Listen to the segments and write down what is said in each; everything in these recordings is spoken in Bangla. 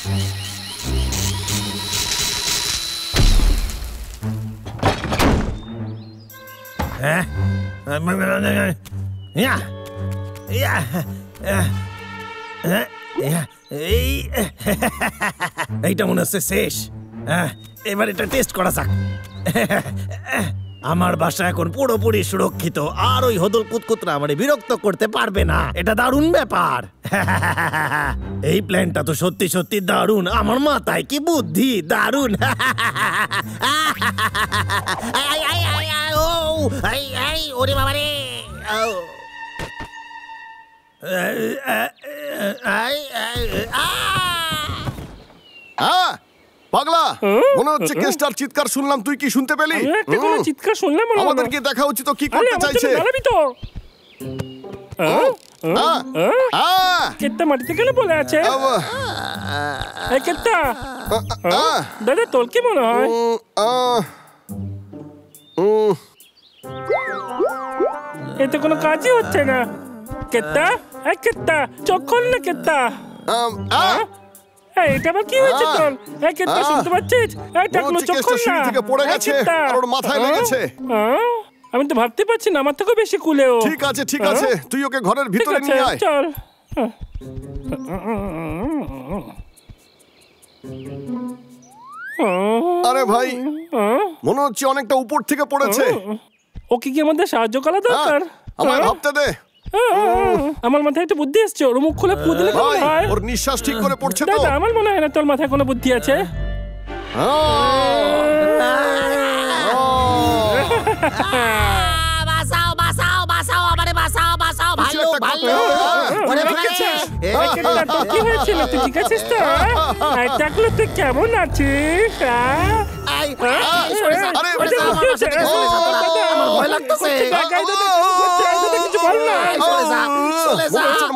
এইটা মনে হচ্ছে শেষ। এবার এটা টেস্ট করা যাক। আমার বাসা এখন পুরোপুরি সুরক্ষিত, আর ওই হদল কুতকুতরা আমারে বিরক্ত করতে পারবে না। এটা দারুণ ব্যাপার। এই প্ল্যানটা তো সত্যি সত্যি দারুণ। আমার মাথায় কি বুদ্ধি, দারুণ। ওরে বাবা রে, পাগলা, মনে হচ্ছে কেসটার চিৎকার শুনলাম। তুই কি শুনতে পেলি? চিৎকার শুনলাম। আমাদেরকে দেখা উচিত, কি করতে চাইছে? কেত্তা মাটিতে কেন বলে আছে? কেত্তা দাদা, তোর কি মনে হয়? এতে কোনো কাজই হচ্ছে না। কেত্তা, কেত্তা চোখ খোল না। কেত্তা, এটা আবার কি হয়েছে তোর? কেত্তা, শুনতে পাচ্ছিস? টাকলু, চোখ খোল না। থেকে পড়ে গেছে আর ওর মাথায় লেগেছে। আমি তো ভাবতে পারছি না, আমার থেকেও বেশি কুলেও। ঠিক আছে, ঠিক আছে, তুই ওকে ঘরের ভিতরে নিয়ে আয়। চল। আরে ভাই, মনে হচ্ছে অনেকটা উপর থেকে পড়েছে। ওকে কি আমাদের সাহায্য করা দরকার? আমার ভাবতে দে। আমার মাথায় একটা বুদ্ধি এসছে। ওর মুখ খুলে ফুঁ দিলে কেমন হয়? ওর নিঃশ্বাস ঠিক করে পড়ছে তো? দাদা, আমার মনে হয় না তোর মাথায় কোনো বুদ্ধি আছে। বাঁচাও, বাঁচাও, বাঁচাও, আমারে বাঁচাও, বাঁচাও। ভালো, ভালো। ওরে ফেলেছিস। তোর কি হয়েছিল? তুই ঠিক আছিস তো? টাকলু, তুই কেমন আছিস?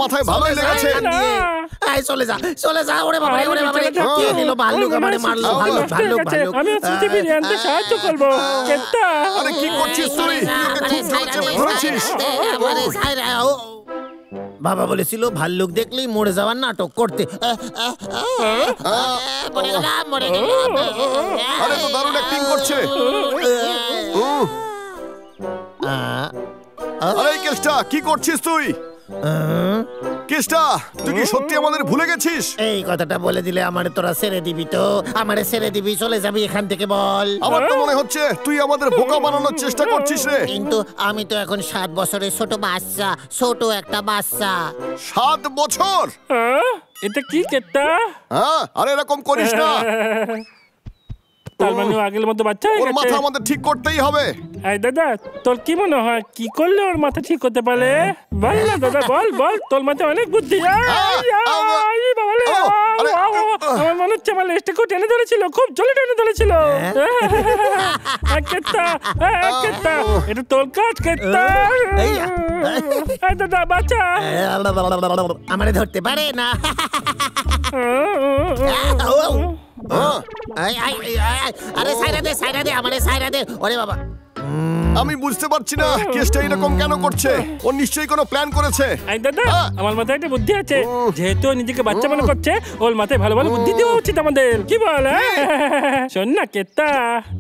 মাথায় ভালোই লেগেছে। চলে যা, চলে যা। ওরে বাবা, ওরে বাবা, কে নিল? ভাল্লুক আমারে মারলো। ভাল্লুক, ভাল্লুক, ভাল্লুক। আমি স্মৃতি ফিরিয়ে আনতে সাহায্য করবো। কেত্তা, আরে কি করছিস তুই? বাবা বলেছিল ভাল্লুক দেখলেই মরে যাওয়ার নাটক করতে। আরে তো দারুণ অ্যাক্টিং করছে। আরে কেষ্টা, কি করছিস তুই? কেষ্টা, তুই কি সত্যি আমাদের ভুলে গেছিস? এই কথাটা বলে দিলে আমারে তোরা ছেড়ে দিবি তো? আমারে ছেড়ে দিবি, চলে যাবি এখান থেকে, বল। আমার তো মনে হচ্ছে তুই আমাদের বোকা বানানোর চেষ্টা করছিস রে। কিন্তু আমি তো এখন 7 বছরের ছোট বাচ্চা, ছোট একটা বাচ্চা। 7 বছর? এটা কি কেত্তা? আরে এরকম করিস না। তার মানে আগের মতো বাচ্চা হয়ে গেছে। ওর মাথা আমাদের ঠিক করতেই হবে। এই দাদা, তোর কি মনে হয় কি করলে ওর মাথা ঠিক হতে পারে? বল না দাদা, বল বল। তোর মাথায় অনেক বুদ্ধি। আমার মনে হচ্ছে আমার লেজটাকেও টেনে ধরেছিল, খুব জলে টেনে ধরেছিল। কেত্তা, কেত্তা, এটা তোর কাজ। কেত্তা, দাদা বাচ্চা আমারে ধরতে পারে না। আরে সাইরা দে, সাইরা দে, আমারে সাইরা দে। ওরে বাবা, আমি বুঝতে পারছি না কেসটা এরকম কেন করছে। ও নিশ্চয়ই কোনো প্ল্যান করেছে। দাদা, আমার মাথায় একটা বুদ্ধি আছে। যেহেতু নিজেকে বাচ্চা মনে করছে, ওর মাথায় ভালো ভালো বুদ্ধি দেওয়া উচিত আমাদের। কি বল? শোন না কেত্তা,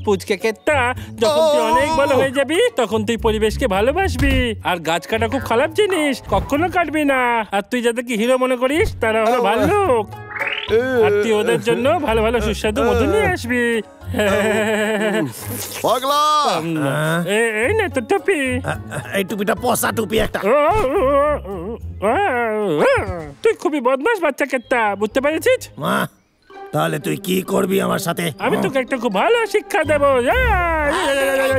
পুচকে কেত্তা, যখন তুই অনেক ভালো হয়ে যাবি তখন তুই পরিবেশকে ভালোবাসবি। আর গাছ কাটা খুব খারাপ জিনিস, কখনো কাটবি না। আর তুই যাদেরকে হিরো মনে করিস তারা হলো ভাল্লুক। আর তুই ওদের জন্য ভালো ভালো সুস্বাদু মধু নিয়ে আসবি। পাগলা, এই নে তো টুপি। এই টুপিটা পচা টুপি একটা। তুই খুবই বদমাশ বাচ্চা কেত্তা, বুঝতে পেরেছিস? তাহলে তুই কি করবি আমার সাথে? আমি তোকে একটা খুব ভালো শিক্ষা দেবো।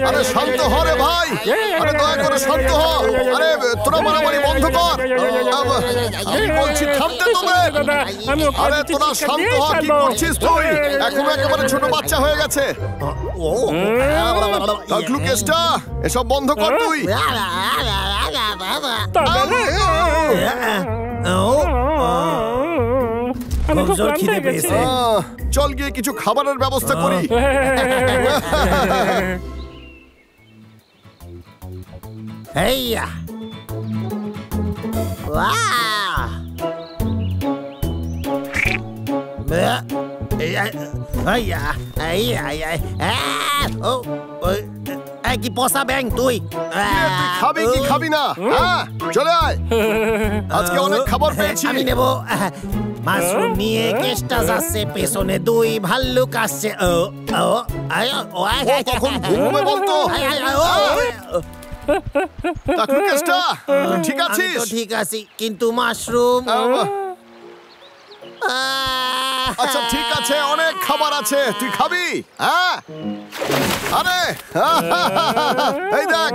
আরে শান্ত হ রে ভাই, আরে দয়া করে শান্ত হ। আরে তোরা মারামারি বন্ধ কর। আমি বলছি থামতে তোদের। আরে তোরা শান্ত হ। কি করছিস তুই? এখনো একেবারে ছোট বাচ্চা হয়ে গেছে। টাকলু, কেসটা এসব বন্ধ কর তুই। চল গিয়ে কিছু খাবারের ব্যবস্থা করি। কি পচা ব্যাং তুই? তুই খাবি কি খাবি না? হ্যাঁ, চলে আয়, আজকে অনেক খাবার পেয়েছি। আমি নেব। মাশরুম নিয়ে কেষ্টা যাচ্ছে, পেছনে দুই ভাল্লুক আসছে। কখন ঘুমবে বলতো? কেষ্টা, ঠিক আছিস? ঠিক আছি, কিন্তু মাশরুম। আচ্ছা ঠিক আছে, অনেক খাবার আছে, তুই খাবি? হ্যাঁ, আরে এই দেখ।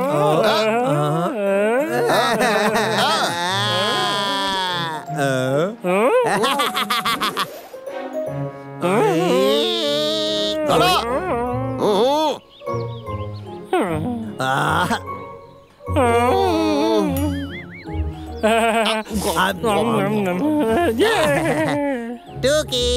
দাঁড়া। টুকি।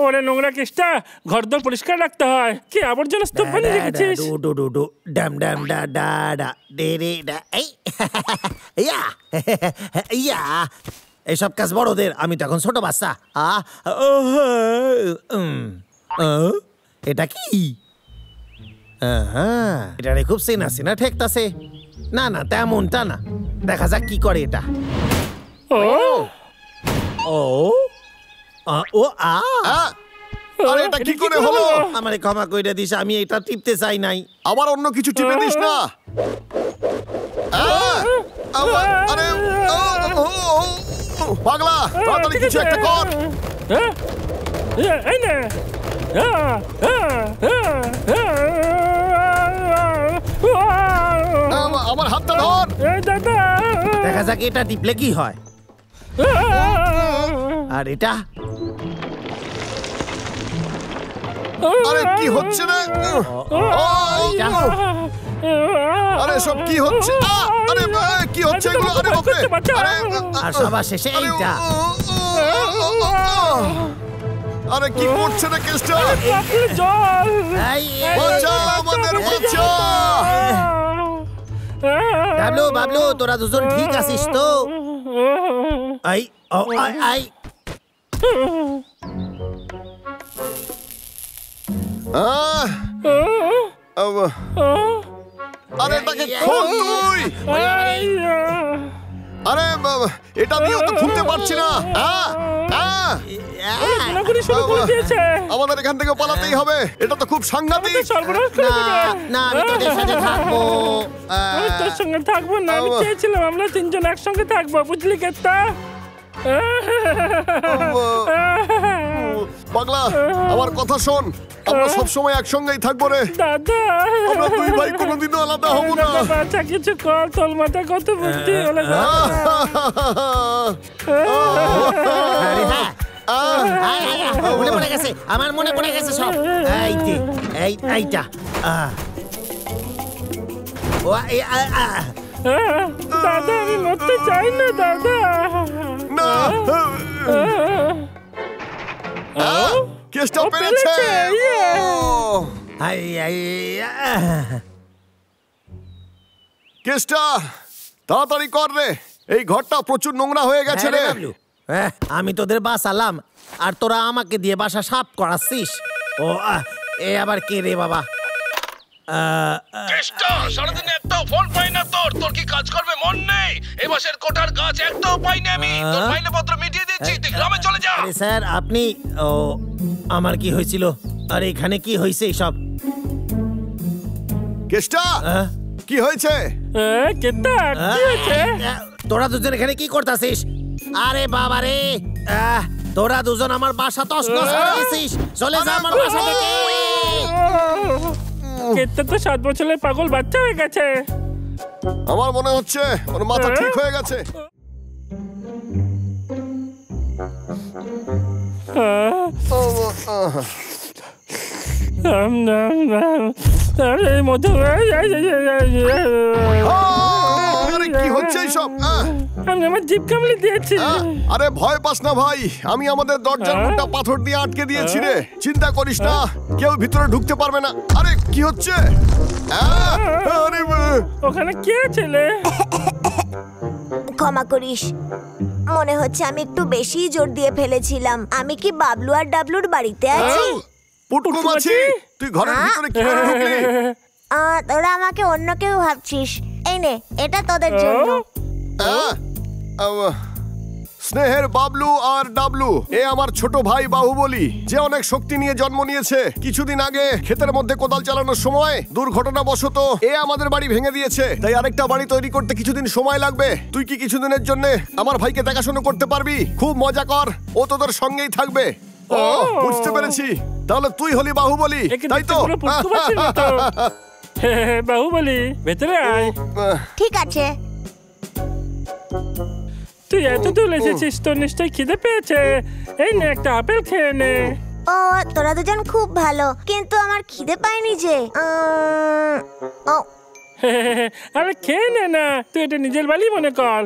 ওরে নোংরা কেষ্টা, ঘরদোর পরিষ্কার রাখতে হয়। কি আবর্জনা স্তূপ বানিয়ে রেখেছিস? ড্যাম ড্যাম ডা ডা ডা ডে রে ডা। এইসব কাজ বড়দের, আমি তো এখন ছোট বাচ্চা। এটা কি? এটা খুব চেনা চেনা ঠেকতাছে। না না, তেমনটা না, দেখা যাক কি করে এটা। ও ও ও আরে এটা কি করে হলো? আমারে ক্ষমা কইরা দিস, আমি এটা টিপতে চাই নাই। আবার অন্য কিছু টিপে দিস না। আরে পাগলা, তাড়াতাড়ি কিছু একটা কর। এই নে। আমার হাতটা ধর। দাদা, দেখা যাক এটা টিপলে কি হয়। আর এটা? আরে কি হচ্ছে রে? আরে সব কি হচ্ছে? আরে কি হচ্ছে এগুলো? আরে বাপরে! আরে আর সবার শেষে এইটা। আরে কি করছে রে কেষ্টা? জল! বাঁচা আমাদের, বাঁচা! বাবলু বাবলু, তোরা দুজন ঠিক আছিস তো? আই ও আই আই। আরে এটাকে খোল তুই। আরে এটা দিয়েও তো খুলতে পারছি না। আমাদের এখান থেকে পালাতেই হবে, এটা তো খুব সাংঘাতিক। না, আমি তোদের সাথে থাকবো। আমি তোর সঙ্গে থাকবো না, আমি চেয়েছিলাম আমরা তিনজন একসঙ্গে থাকবো, বুঝলি কেতা? পাগলা, আমার কথা শোন, আমরা সবসময় একসঙ্গেই থাকবো রে। দাদা, আমরা দুই ভাই কোনোদিনও আলাদা হবো না। বাচ্চা কিছু কর, তোর মাথায় কত বুদ্ধি হলে। মনে পড়ে গেছে, আমার মনে পড়ে গেছে সব। এইটা দাদা, আমি মরতে চাই না দাদা। না, কেষ্টা পেরেছে। কেষ্টা, তাড়াতাড়ি কর রে, এই ঘরটা প্রচুর নোংরা হয়ে গেছে রে। আমি তোদের বাঁচালাম, আর তোরা আমাকে দিয়ে বাসা সাফ করাচ্ছিস। ও এ আবার কে রে বাবা? কেষ্টা, সারাদিন একটাও ফোন পাই না তোর। তোর কি কাজ করবে মন নেই? এই মাসের কোটার গাছ একটাও পাইনি আমি। তোর মাইনেপত্র মিটিয়ে দিচ্ছি, তুই গ্রামে চলে যা। আরে স্যার, আপনি আমার কি হয়েছিল? আর এখানে কি হয়েছে এইসব? কেষ্টা, কি হয়েছে? কেতা, কি হয়েছে? তোরা দুজন এখানে কি করতেছিস? আরে বাবা রে, তোরা দুজন আমার বাসা তছনছ করে দিছিস। চলে যা আমার বাসা থেকে। কেতা তো 7 বছরের পাগল বাচ্চা হয়ে গেছে। আমার মনে হচ্ছে ওর মাথা ঠিক হয়ে গেছে। আরে মধু আরে কি হচ্ছে এইসব? আমি আমার জিভ কামড়ে দিয়েছি। আরে ভয় পাস না ভাই, আমি আমাদের দরজার মুখটা পাথর দিয়ে আটকে দিয়েছি রে। চিন্তা করিস না, কেউ ভিতরে ঢুকতে পারবে না। আরে কি হচ্ছে? আরে ওখানে কে ছেলে? ক্ষমা করিস, মনে হচ্ছে আমি একটু বেশি জোর দিয়ে ফেলেছিলাম। আমি কি বাবলু আর ডাবলুর বাড়িতে আছি? পুটকু মাছি, তুই ঘরের ভিতরে কি করে ঢুকলি? তোরা আমাকে অন্য কেউ ভাবছিস। এই নে, এটা তোদের জন্য। স্নেহের বাবলু আর ডাবলু, এ আমার ছোট ভাই বাহুবলী, যে অনেক শক্তি নিয়ে জন্ম নিয়েছে। কিছুদিন আগে ক্ষেতের মধ্যে কোদাল চালানোর সময় দুর্ঘটনাবশত এ আমাদের বাড়ি ভেঙে দিয়েছে। তাই আরেকটা বাড়ি তৈরি করতে কিছুদিন সময় লাগবে। তুই কি কিছুদিনের জন্য আমার ভাইকে দেখাশোনা করতে পারবি? খুব মজা কর, ও তোদের সঙ্গেই থাকবে। ও বুঝতে পেরেছি, তাহলে তুই হলি বাহুবলী, তাই তো? বাহুবলী, ভেতরে আয়। ঠিক আছে। তুই এত দূর এসেছিস, তোর নিশ্চয়ই খিদে পেয়েছে। এই নে, একটা আপেল খেয়ে নে। ও, তোরা দুজন খুব ভালো, কিন্তু আমার খিদে পায়নি যে। আরে খেয়ে নে না, তুই এটা নিজের বাড়ি মনে কর।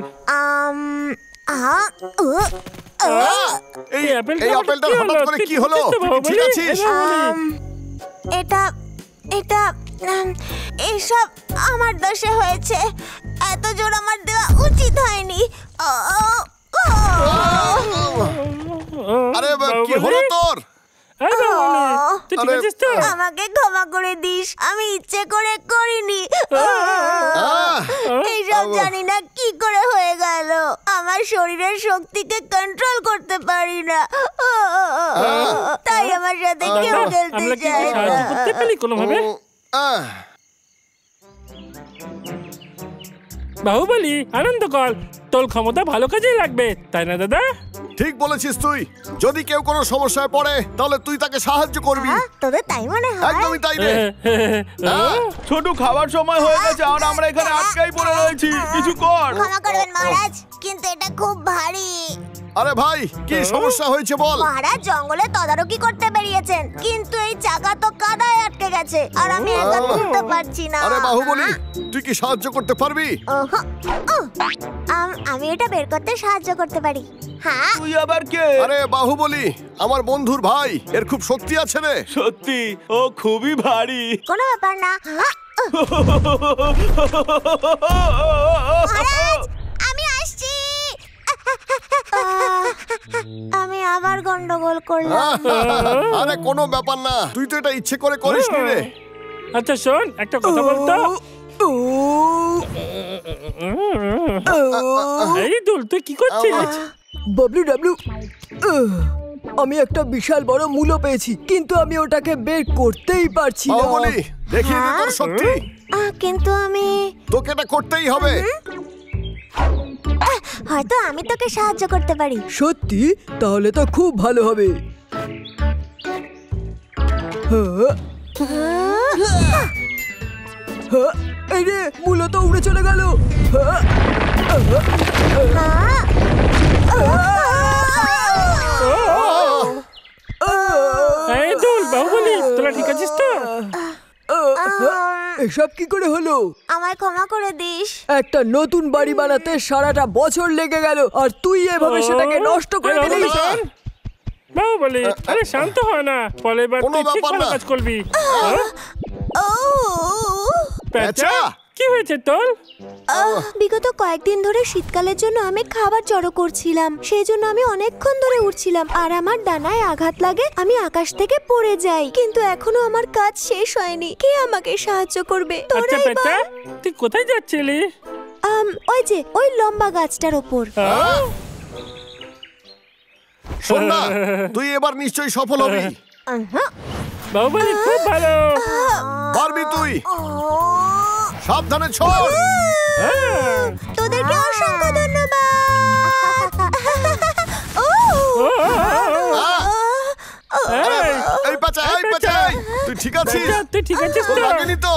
এই আপেলটা হঠাৎ করে কি হলো? ঠিক আছিস? এটা এসব আমার দোষে হয়েছে। এত জোর আমার দেওয়া উচিত হয়নি। আরে কি হলো তোর? আমাকে ক্ষমা করে দিস, আমি ইচ্ছে করে করিনি। এইসব জানি না কি করে হয়ে গেল। আমার শরীরের শক্তিকে কন্ট্রোল করতে পারি না, তাই আমার সাথে কেউ খেলতে চায় না। বাহুবলী, আনন্দ কর, তোর ক্ষমতা ভালো কাজে লাগবে, তাই না দাদা? ঠিক বলেছিস তুই। যদি কেউ কোনো সমস্যায় পড়ে তাহলে তুই তাকে সাহায্য করবি। তোদের তাই মনে হয়? একদমই তাই রে। ছোট, খাবার সময় হয়ে গেছে আর আমরা এখানে আটকাই পড়ে রয়েছি। কিছু কর। ক্ষমা করবেন মহারাজ, কিন্তু এটা খুব ভারী। আরে ভাই, কি সমস্যা হয়েছে বল? মহারাজ জঙ্গলে তদারকি করতে বেরিয়েছেন, কিন্তু এই চাকা তো কাদায় আটকে গেছে আর আমি একা তুলতে পারছি না। আরে বাহুবলী, তুই কি সাহায্য করতে পারবি? আমি এটা বের করতে সাহায্য করতে পারি। হ্যাঁ। তুই আবার কে? আরে বাহুবলী, আমার বন্ধুর ভাই, এর খুব শক্তি আছে রে। সত্যি, ও খুবই ভারী। কোনো ব্যাপার না। মহারাজ, আমি আসছি। আমি আবার গন্ডগোল করলাম। আরে কোনো ব্যাপার না, তুই তো এটা ইচ্ছে করে করিসনি রে। আচ্ছা শোন, একটা কথা বলতো। এই দুল, তুই কি করছিস? বাবলু ডাবলু, আমি একটা বিশাল বড় মূলো পেয়েছি, কিন্তু আমি ওটাকে বের করতেই পারছি না। বাহুবলী, দেখিয়ে দে তোর শক্তি। কিন্তু আমি, তোকে এটা করতেই হবে। হয়তো আমি তোকে সাহায্য করতে পারি। সত্যি? তাহলে তো খুব ভালো হবে। এই রে, মূলো তো উড়ে চলে গেল। এই দুল, বাহুবলী, তোরা ঠিক আছিস তো? এসব কি করে হলো? আমায় ক্ষমা করে দিস। একটা নতুন বাড়ি বানাতে সারাটা বছর লেগে গেল আর তুই এভাবে সেটাকে নষ্ট করে দিলি। বাহুবলী, আরে শান্ত হ না, পরের বার তুই ঠিক ভালো কাজ করবি। পেঁচা, কি হয়েছে তোর? বিগত কয়েকদিন ধরে শীতকালের জন্য আমি খাবার জড়ো করছিলাম, সেই জন্য আমি অনেকক্ষণ ধরে উঠছিলাম আর আমার ডানায় আঘাত লাগে, আমি আকাশ থেকে পড়ে যাই। কিন্তু এখনো আমার কাজ শেষ হয়নি, কে আমাকে সাহায্য করবে? আচ্ছা পেঁচা, তুই কোথায় যাচ্ছিলি? ওই যে ওই লম্বা গাছটার ওপর। শোন না, তুই এবার নিশ্চয়ই সফল হবি। বাহুবলী, খুব ভালো। পারবি তুই। সাবধানে ছোড়। তোদেরকে অসংখ্য ধন্যবাদ। এই পাচা, এই পাচা, তুই ঠিক আছিস? তুই ঠিক আছিস তো? লাগেনি তো?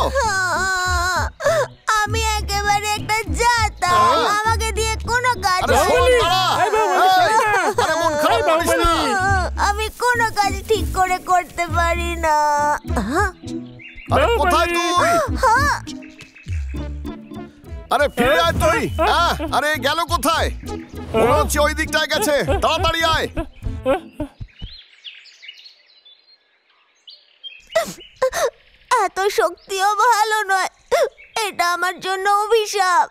আমি একেবারে একটা জাতা, আমাকে দিয়ে কোনো কাজ আরে শোন, দাঁড়া। আরে মন খারাপ করিস না। আমি ঠিক করে করতে পারি না। আরে কোথায় তুই? আরে ফিরে আয় তুই। আরে গেল কোথায়? মনে হচ্ছে ওই দিকটায় গেছে। তাড়াতাড়ি আয়। এত শক্তিও ভালো নয়, এটা আমার জন্য অভিশাপ।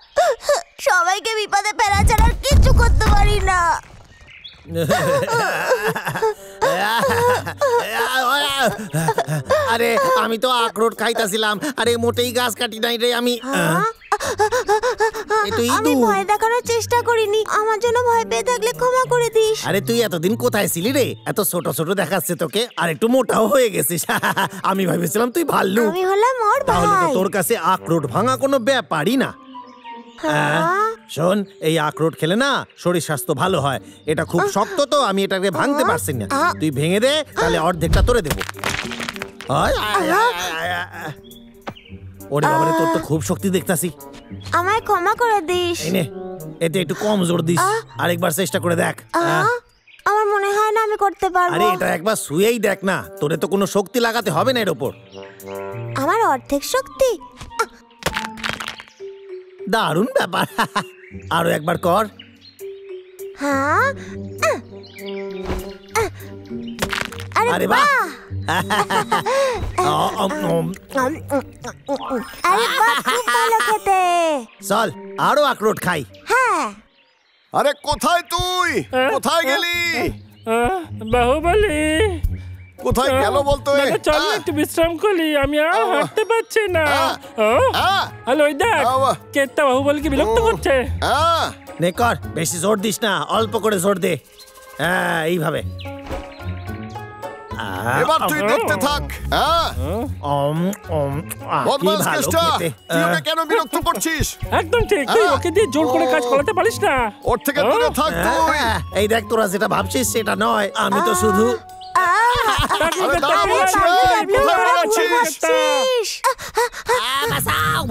সবাইকে বিপদে ফেলা ছাড়া আর কিচ্ছু করতে পারি না। আরে আমি তো আখরোট খাইতাছিলাম, আরে মোটেই গাছ কাটি নাই রে আমি। আমি ভয় দেখানোর চেষ্টা করিনি, আমার জন্য ভয় পেয়ে থাকলে ক্ষমা করে দিস। আরে তুই এতদিন কোথায় ছিলি রে? এত ছোট ছোট দেখাচ্ছে তোকে, আর একটু মোটাও হয়ে গেছিস। আমি ভেবেছিলাম তুই ভাল্লুক। আমি হলাম ওর তাহলে তো ভাই। তোর কাছে আখরোট ভাঙা কোনো ব্যাপারই না। শোন, এই আখরোট খেলে না শরীর স্বাস্থ্য ভালো হয়। এটা খুব শক্ত তো, আমি এটাকে ভাঙতে পারছি না। তুই ভেঙে দে, তাহলে অর্ধেকটা তোরে দেবো। ওরে বাবারে, তোর তো খুব শক্তি দেখতাছি। আমায় ক্ষমা করে দিস। এই নে, এতে একটু কম জোর দিস। আরেকবার চেষ্টা করে দেখ। আমার মনে হয় না আমি করতে পারবো। আরে এটা একবার শুয়েই দেখ না, তোরে তো কোনো শক্তি লাগাতে হবে না এর ওপর। আমার অর্ধেক শক্তি? দারুণ ব্যাপার। আরো একবার কর। হ্যাঁ, আরে বাহ। আরে বাহ, খুব ভালো খেতে। চল আরো আখরোট খাই। হ্যাঁ। আরে কোথায় তুই? কোথায় গেলি? বাহুবলী, কোথায় গেল বলতো? চল একটু বিশ্রাম করি, আমি আর হাঁটতে পারছি না। হ্যালো, ওই দেখ, কেতটা বাহুবলীকে বিরক্ত করছে। নে কর, বেশি জোর দিস না, অল্প করে জোর দে। হ্যাঁ, এইভাবে। এবার তুই দেখতে থাক। বদমাশ কেষ্টা, তুই ওকে কেন বিরক্ত করছিস? একদম ঠিক, তুই ওকে দিয়ে জোর করে কাজ করাতে পারিস না। ওর থেকে দূরে থাক তুই। এই দেখ, তোরা যেটা ভাবছিস সেটা নয়, আমি তো শুধু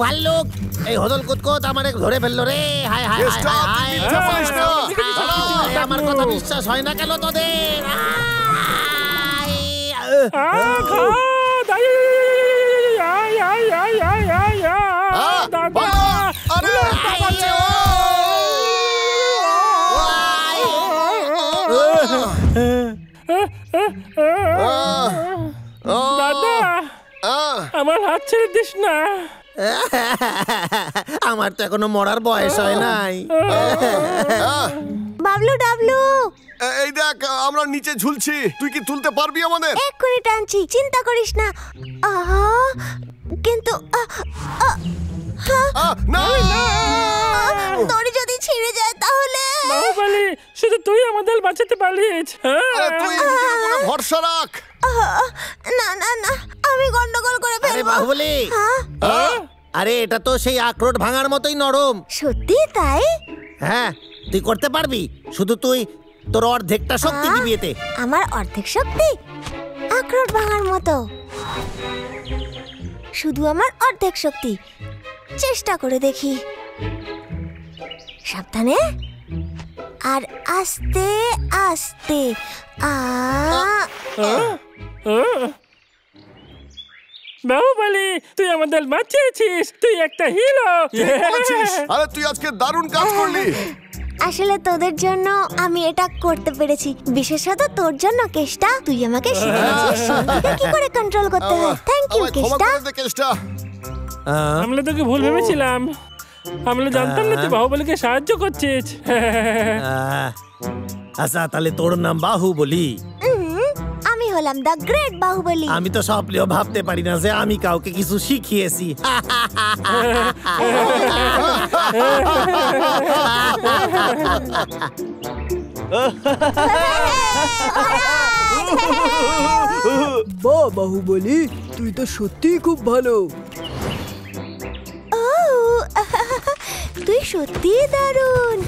ভাল্লুক। এই হদল কুতকুত আমার ধরে ফেললো রে। হায় হায় আমার কথা বিশ্বাস হয় না কেন তোদের? দাদা, আমার হাত ছেড়ে দিস না। আমার তো এখনো মরার বয়স হয় নাই। বাবলু ডাবলু, এই দেখ, আমরা নিচে ঝুলছি, তুই কি তুলতে পারবি আমাদের? এক্ষুনি টানছি, চিন্তা করিস না। কিন্তু দড়ি যদি ছিঁড়ে যায় তাহলে? বাহুবলী, শুধু তুই আমাদের বাঁচাতে পারিস। তুই নিজের উপরে ভরসা রাখ। না না না, আমি গন্ডগোল করে আরে ফেলবো। বাহুবলী, আরে এটা তো সেই আখরোট ভাঙার মতোই নরম। সত্যি তাই? হ্যাঁ, তুই করতে পারবি, শুধু তুই তোর অর্ধেকটা শক্তি দিবি এতে। আমার অর্ধেক শক্তি আখরোট ভাঙার মতো? শুধু আমার অর্ধেক শক্তি, চেষ্টা করে দেখি। সাবধানে আর আস্তে আস্তে। বাহুবলী, তুই আমাদের বাঁচিয়েছিস, তুই একটা হিরো। আরে তুই আজকে দারুণ কাজ করলি। আসলে তোদের জন্য আমি এটা করতে পেরেছি, বিশেষত তোর জন্য কেষ্টা। তুই আমাকে শিখিয়েছিস শক্তিকে কি করে কন্ট্রোল করতে হয়। Thank you Keshta. আমরা তোকে ভুল ভেবেছিলাম, আমরা জানতাম না তুই বাহুবলীকে সাহায্য করছিস। আচ্ছা, তাহলে তোর নাম বাহুবলী? আমি হলাম দ্য গ্রেট বাহুবলী। আমি তো স্বপ্নেও ভাবতে পারি না যে আমি কাউকে কিছু শিখিয়েছি। বাহ বাহুবলী, তুই তো সত্যিই খুব ভালো। তুই সত্যিই দারুণ।